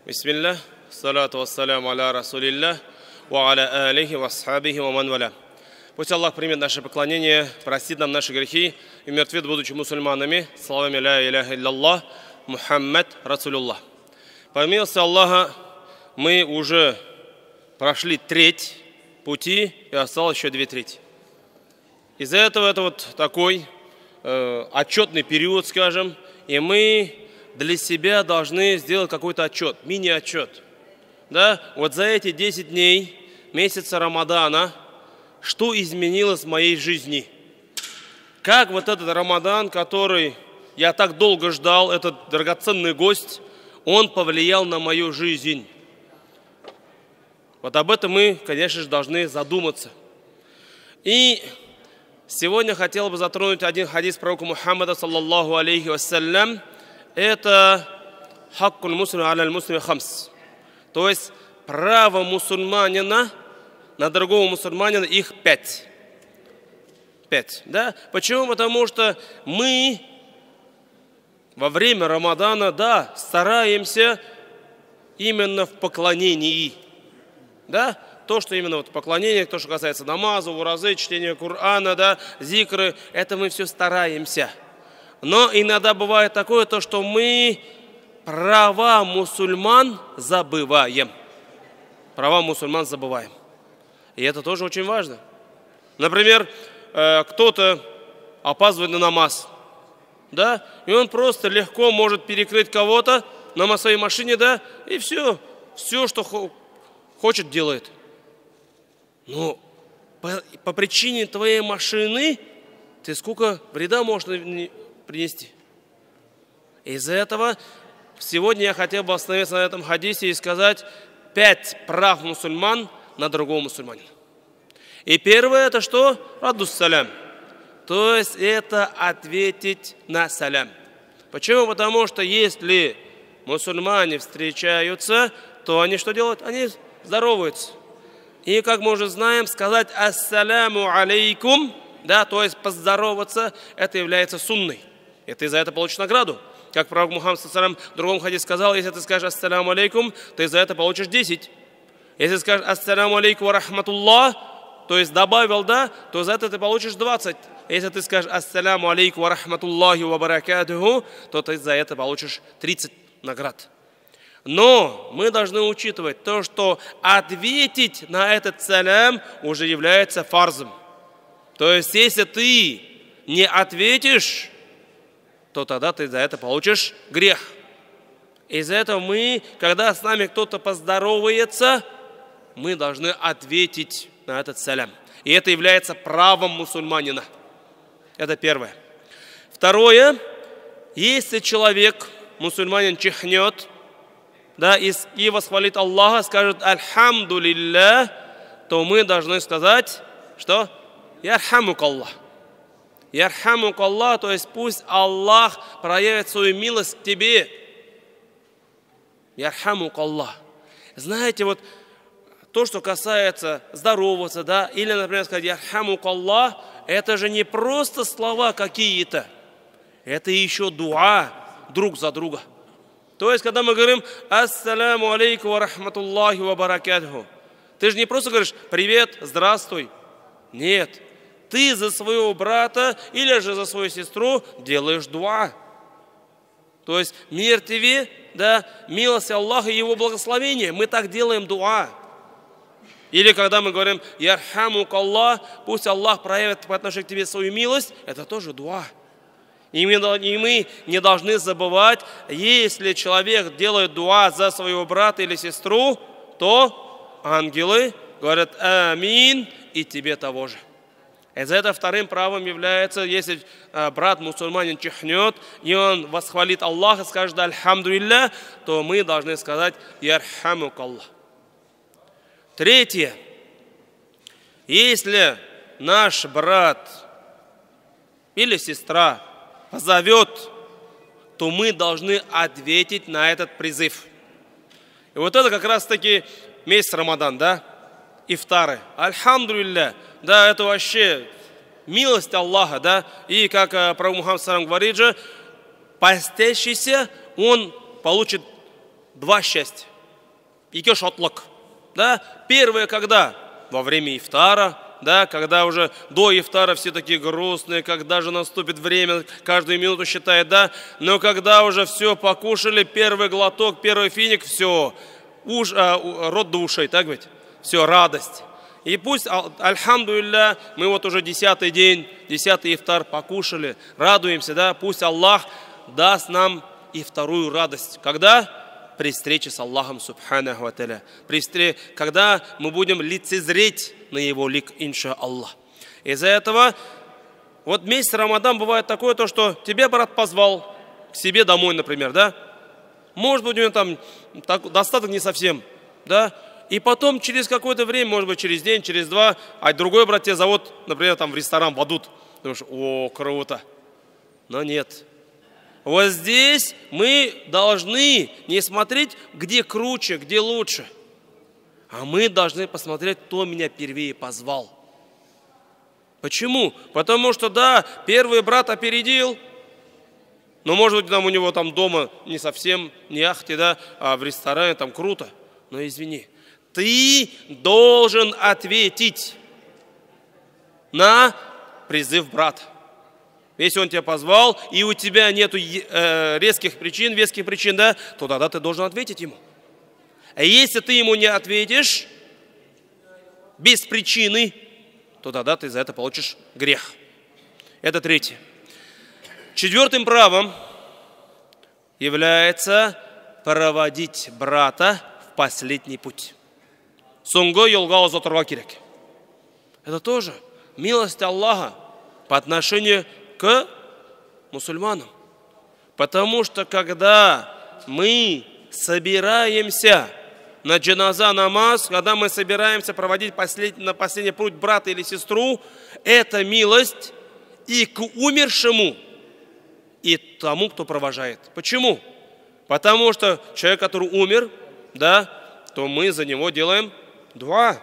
Бисмиллах, салату вассаляму аля расулиллах, ва аля алихи ва асхабихи ва ман валя. Пусть Аллах примет наше поклонение, простит нам наши грехи и мертвит, будучи мусульманами, словами ля иляха илляллах, Мухаммад Расулуллах. По милости Аллаха мы уже прошли треть пути и осталось еще 2/3. Из-за этого это вот такой отчетный период, скажем, и мы для себя должны сделать какой-то отчет, мини-отчет. Да? Вот за эти 10 дней месяца Рамадана, что изменилось в моей жизни? Как вот этот Рамадан, который я так долго ждал, этот драгоценный гость, он повлиял на мою жизнь? Вот об этом мы, конечно же, должны задуматься. И сегодня хотел бы затронуть один хадис пророка Мухаммада, саллаллаху алейхи вассалям. Это хаккуль муслим аляль муслими хамс. То есть право мусульманина на другого мусульманина их 5. 5. Да? Почему? Потому что мы во время Рамадана, да, стараемся именно в поклонении. Да? То, что именно вот поклонение, то, что касается намаза, уразы, чтения Корана, да, зикры, это мы все стараемся. Но иногда бывает такое, то, что мы права мусульман забываем. Права мусульман забываем. И это тоже очень важно. Например, кто-то опаздывает на намаз, да, и он просто легко может перекрыть кого-то на своей машине, да, и все, что хочет, делает. Но по причине твоей машины ты сколько вреда можешь принести. Из-за этого сегодня я хотел бы остановиться на этом хадисе и сказать 5 прав мусульман на другого мусульманина. И первое это что? Радус салям. То есть это ответить на салям. Почему? Потому что если мусульмане встречаются, то они что делают? Они здороваются. И как мы уже знаем, сказать ассаляму алейкум, да, то есть поздороваться, это является сунной. И ты за это получишь награду. Как пророк Мухаммад в другом хадисе сказал, если ты скажешь ассаляму алейкум, ты за это получишь 10. Если скажешь ассаляму алейкум ва рахматуллах, то есть добавил, да, то за это ты получишь 20. Если ты скажешь ассаляму алейкум ва рахматуллахи ва баракатуху, то ты за это получишь 30 наград. Но мы должны учитывать то, что ответить на этот салям уже является фарзом. То есть, если ты не ответишь, то тогда ты за это получишь грех. Из-за этого мы, когда с нами кто-то поздоровается, мы должны ответить на этот салям. И это является правом мусульманина. Это первое. Второе, если человек, мусульманин, чихнет, да, и восхвалит Аллаха, скажет «Альхамду лилля», то мы должны сказать, что «Ярхамук Аллах». «Ярхамук Аллах», то есть пусть Аллах проявит свою милость к тебе. «Ярхамук Аллах». Знаете, вот то, что касается здороваться, да, или, например, сказать «Ярхамук Аллах», это же не просто слова какие-то, это еще дуа друг за друга. То есть, когда мы говорим «Ассаляму алейкум ва рахматуллахи ва баракатуху», ты же не просто говоришь «Привет, здравствуй». Нет, ты за своего брата или же за свою сестру делаешь дуа. То есть, мир тебе, да, милость Аллаха и Его благословение. Мы так делаем дуа. Или когда мы говорим «Ярхамук Аллах», пусть Аллах проявит по отношению к тебе свою милость, это тоже дуа. И мы не должны забывать, если человек делает дуа за своего брата или сестру, то ангелы говорят «Амин» и тебе того же. Из-за этого вторым правом является, если брат мусульманин чихнет, и он восхвалит Аллаха, скажет «Альхамдулилля», то мы должны сказать «Ярхамук Аллах». Третье. Если наш брат или сестра позовет, то мы должны ответить на этот призыв. И вот это как раз таки месяц Рамадан, да? Ифтары. Альхамдулилля. Да, это вообще милость Аллаха, да? И как пророк Мухаммад говорит же, постящийся, он получит 2 счастья. ике шотлык. Да? Первое когда? Во время ифтара, да, когда уже до ифтара все такие грустные, когда же наступит время, каждую минуту считает, да, но когда уже все покушали, первый глоток, первый финик, все, рот до ушей, так ведь? Все, радость. И пусть, альхамдулилля, мы вот уже 10-й день, 10-й ифтар покушали, радуемся, да, пусть Аллах даст нам и вторую радость. Когда? При встрече с Аллахом Субханаху ва Тааля. Когда мы будем лицезреть на Его лик, инша Аллах. Из-за этого, вот месяц Рамадан бывает такое, то, что тебя брат позвал к себе домой, например, да? Может быть, у него там достаток не совсем, да? И потом через какое-то время, может быть, через день, через два, а другой брат тебя зовут, например, там в ресторан, в Адут. Думаешь, о, круто. Но нет. Вот здесь мы должны не смотреть, где круче, где лучше. А мы должны посмотреть, кто меня первее позвал. Почему? Потому что, да, первый брат опередил, но, может быть, там у него там дома не совсем, не ахти, да, а в ресторане там круто. Но извини, ты должен ответить на призыв брата. Если он тебя позвал, и у тебя нет веских причин, да, то тогда ты должен ответить ему. А если ты ему не ответишь без причины, то тогда ты за это получишь грех. Это третье. Четвертым правом является проводить брата в последний путь. Соңғы yolға ұзатырға керек. Это тоже милость Аллаха по отношению к мусульманам. Потому что когда мы собираемся на джаназа намаз, когда мы собираемся проводить на последний путь брата или сестру, это милость и к умершему, и тому, кто провожает. Почему? Потому что человек, который умер, да, то мы за него делаем дуа.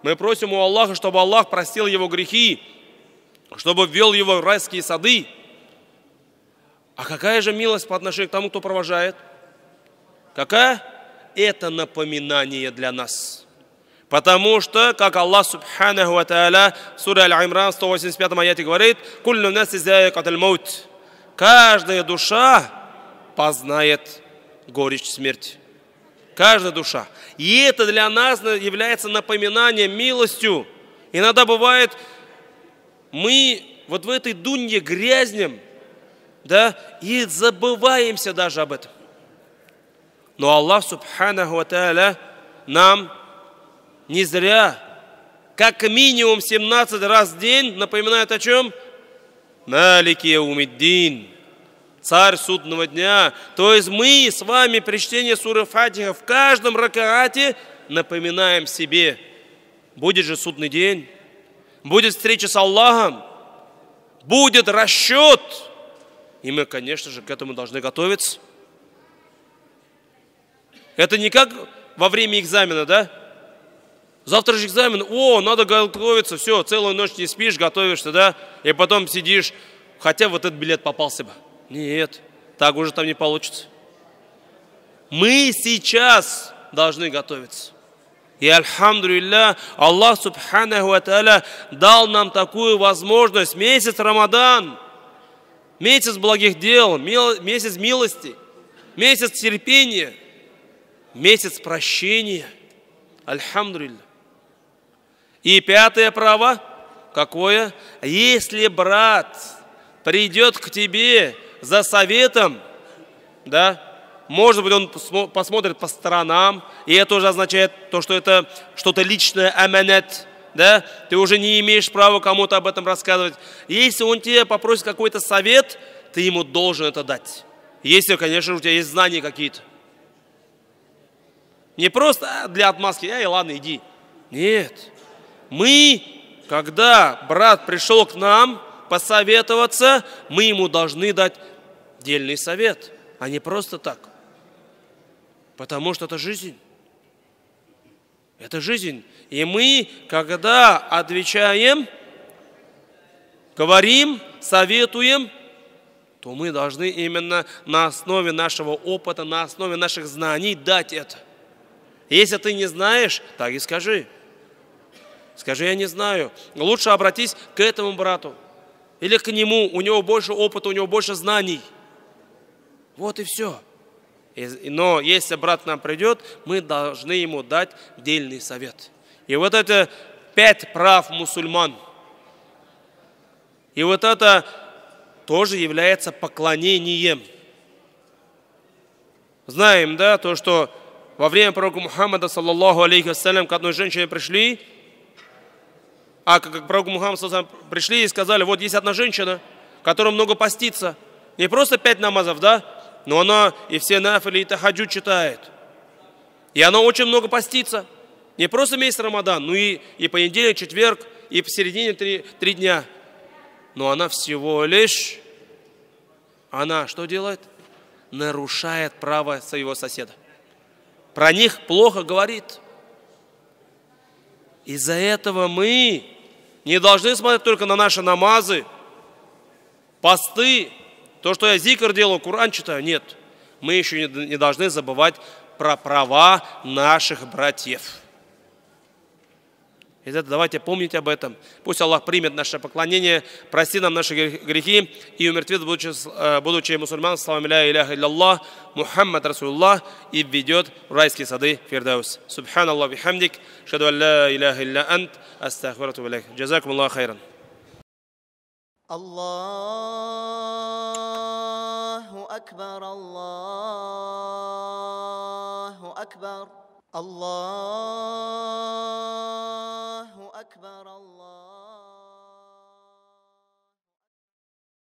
Мы просим у Аллаха, чтобы Аллах простил его грехи, чтобы ввел его в райские сады. А какая же милость по отношению к тому, кто провожает? Какая? Это напоминание для нас. Потому что, как Аллах Субханаху ва Тааля в суре Аль-Имран 185 аяте говорит, «Куллю наси заикаталь маут». Каждая душа познает горечь смерти. Каждая душа. И это для нас является напоминанием, милостью. Иногда бывает, мы вот в этой дунье грязнем, да, и забываемся даже об этом. Но Аллах Субханаху ва Тааля нам не зря, как минимум 17 раз в день напоминает о чем? Малики яумиддин, царь судного дня. То есть мы с вами при чтении суры Фатиха в каждом ракаате напоминаем себе, будет же судный день, будет встреча с Аллахом, будет расчет. И мы, конечно же, к этому должны готовиться. Это не как во время экзамена, да? Завтра же экзамен, надо готовиться, все, целую ночь не спишь, готовишься, да? И потом сидишь, хотя вот этот билет попался бы. Нет, так уже там не получится. Мы сейчас должны готовиться. И альхамдулилля, Аллах Субханаху ва Тааля дал нам такую возможность. Месяц Рамадан, месяц благих дел, месяц милости, месяц терпения, месяц прощения. Альхамдулилля. И пятое право, какое? Если брат придет к тебе за советом, да, может быть, он посмотрит по сторонам, и это уже означает то, что это что-то личное, аманат, да, ты уже не имеешь права кому-то об этом рассказывать. Если он тебе попросит какой-то совет, ты ему должен это дать. Если, конечно, у тебя есть знания какие-то. Не просто для отмазки, ладно, иди. Нет. Мы, когда брат пришел к нам посоветоваться, мы ему должны дать дельный совет, а не просто так. Потому что это жизнь. Это жизнь. И мы, когда отвечаем, говорим, советуем, то мы должны именно на основе нашего опыта, на основе наших знаний дать это. Если ты не знаешь, так и скажи. Скажи, я не знаю. Лучше обратись к этому брату. Или к нему, у него больше опыта, у него больше знаний. Вот и все. Но если брат к нам придет, мы должны ему дать дельный совет. И вот это 5 прав мусульман. И вот это тоже является поклонением. Знаем, да, то, что во время пророка Мухаммада, саллаллаху алейхи вассалям, к одной женщине пришли, к пророку Мухаммаду саллаллаху алейхи пришли и сказали, вот есть одна женщина, которая много постится. Не просто 5 намазов, да, но она и все нафили, и тахаджуд читает. И она очень много постится. Не просто месяц Рамадан, но и понедельник, четверг, и посередине 3 дня. Но она всего лишь, она что делает? Нарушает право своего соседа. Про них плохо говорит. Из-за этого мы не должны смотреть только на наши намазы, посты, то, что я зикр делаю, Коран читаю. Нет, мы еще не должны забывать про права наших братьев. Из-за этого давайте помнить об этом. Пусть Аллах примет наше поклонение, простит нам наши грехи и умертвит, будучи мусульман, словами ля иляха илляллах, Мухаммад Расулуллах, и введет в райские сады Фирдаус. Субханаллах бихамдик, шаду ля иляха илля ант, астагфиру ва илейк. Джазакум Аллах хайран. Аллаху акбар, Аллаху акбар. الله أكبر الله